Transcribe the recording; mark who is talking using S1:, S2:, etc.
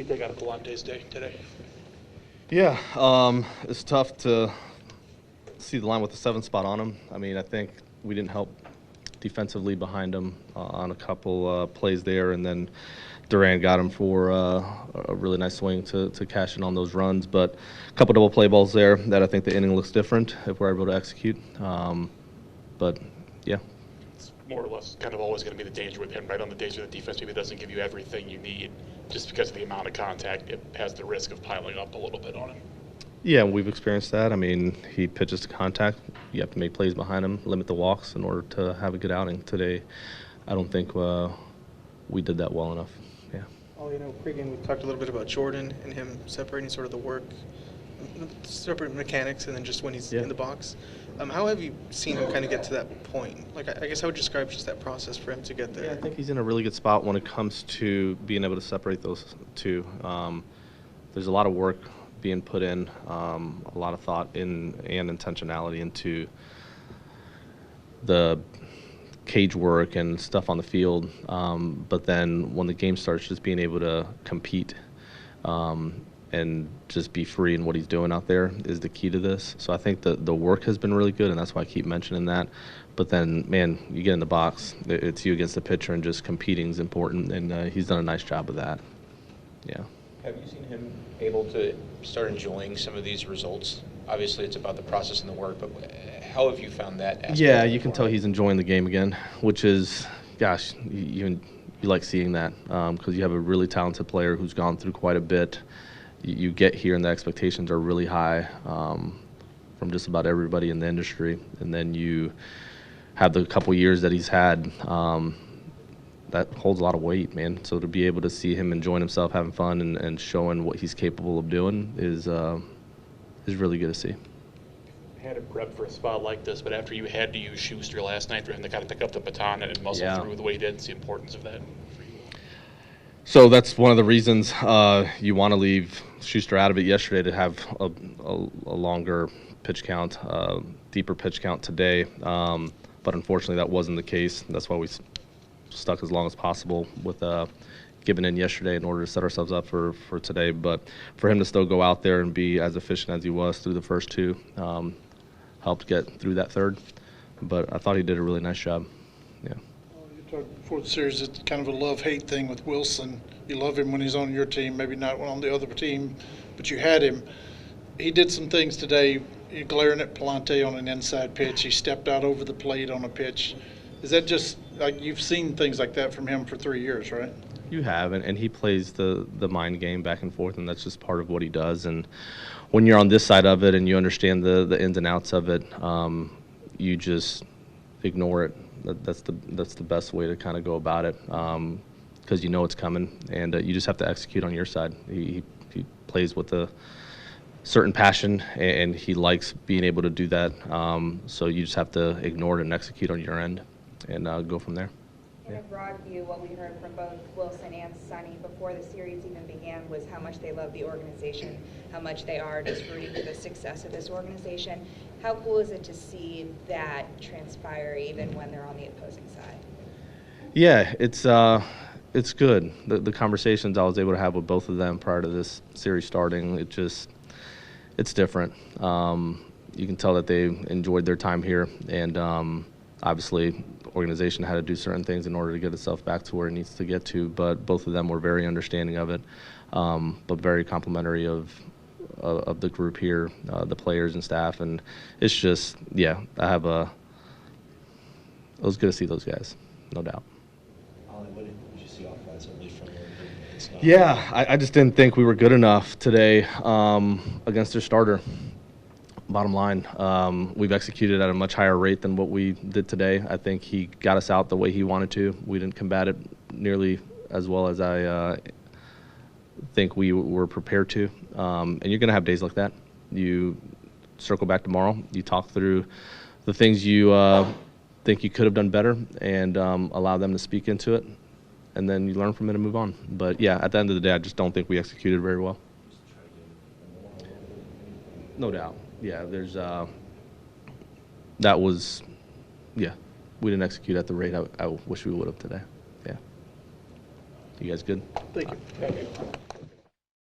S1: you take out of Palante's day today?
S2: Yeah, it's tough to see the line with the 7th spot on him. I mean, I think we didn't help defensively behind him on a couple plays there, and then Duran got him for a really nice swing to cash in on those runs. But a couple double play balls there that I think the inning looks different if we're able to execute. But, yeah.
S1: It's more or less kind of always going to be the danger with him, right? On the days where the defense maybe doesn't give you everything you need just because of the amount of contact, it has the risk of piling up a little bit on him.
S2: Yeah, we've experienced that. I mean, he pitches to contact. You have to make plays behind him, limit the walks in order to have a good outing. Today, I don't think we did that well enough. Yeah.
S3: Oh, pregame we talked a little bit about Jordan and him separating sort of the work, separate mechanics, and then just when he's in the box. How have you seen him kind of get to that point? Like, I guess I would describe just that process for him to get there.
S2: Yeah, I think he's in a really good spot when it comes to being able to separate those two. There's a lot of work being put in, a lot of thought and intentionality into the cage work and stuff on the field. But then when the game starts, just being able to compete and just be free in what he's doing out there is the key to this. So I think the work has been really good, and that's why I keep mentioning that. But then, man, you get in the box, it's you against the pitcher, and just competing is important, and he's done a nice job of that. Yeah.
S4: Have you seen him able to start enjoying some of these results? Obviously, it's about the process and the work, but how have you found that?
S2: Yeah, you can tell he's enjoying the game again, which is, gosh, you like seeing that because you have a really talented player who's gone through quite a bit. You get here and the expectations are really high from just about everybody in the industry, and then you have the couple years that he's had. That holds a lot of weight, man. So to be able to see him enjoying himself, having fun, and showing what he's capable of doing is really good to see.
S1: Had him prep for a spot like this, but after you had to use Schuster last night for him to kind of pick up the baton and muscle through the way he did, it's the importance of that for you.
S2: So that's one of the reasons you want to leave Schuster out of it yesterday to have a longer pitch count, deeper pitch count today. But unfortunately, that wasn't the case. That's why we stuck as long as possible with giving in yesterday in order to set ourselves up for today. But for him to still go out there and be as efficient as he was through the first two helped get through that third. But I thought he did a really nice job. Yeah.
S5: You talked before the series, it's kind of a love-hate thing with Willson. You love him when he's on your team, maybe not when on the other team, but you had him. He did some things today, glaring at Palante on an inside pitch. He stepped out over the plate on a pitch. Is that just like you've seen things like that from him for 3 years, right?
S2: You have, and he plays the mind game back and forth, and that's just part of what he does. And when you're on this side of it and you understand the ins and outs of it, you just ignore it. That's the best way to kind of go about it because you know it's coming, and you just have to execute on your side. He plays with a certain passion, and he likes being able to do that. So you just have to ignore it and execute on your end and go from there.
S6: In a broad view, what we heard from both Wilson and Sonny before the series even began was how much they love the organization, how much they are just rooting for the success of this organization. How cool is it to see that transpire even when they're on the opposing side?
S2: Yeah, it's good. The conversations I was able to have with both of them prior to this series starting, it's different. You can tell that they enjoyed their time here, and obviously organization had to do certain things in order to get itself back to where it needs to get to, but both of them were very understanding of it, but very complimentary of the group here, the players and staff, and it's just, it was good to see those guys, no doubt.
S7: Oli, what did you see offensively from them?
S2: Yeah, I just didn't think we were good enough today against their starter. Bottom line, we've executed at a much higher rate than what we did today. I think he got us out the way he wanted to. We didn't combat it nearly as well as I think we were prepared to. And you're going to have days like that. You circle back tomorrow. You talk through the things you think you could have done better and allow them to speak into it. And then you learn from it and move on. But, yeah, at the end of the day, I just don't think we executed very well. No doubt. Yeah, we didn't execute at the rate I wish we would have today. Yeah. You guys good?
S5: Thank you.
S1: Thank you.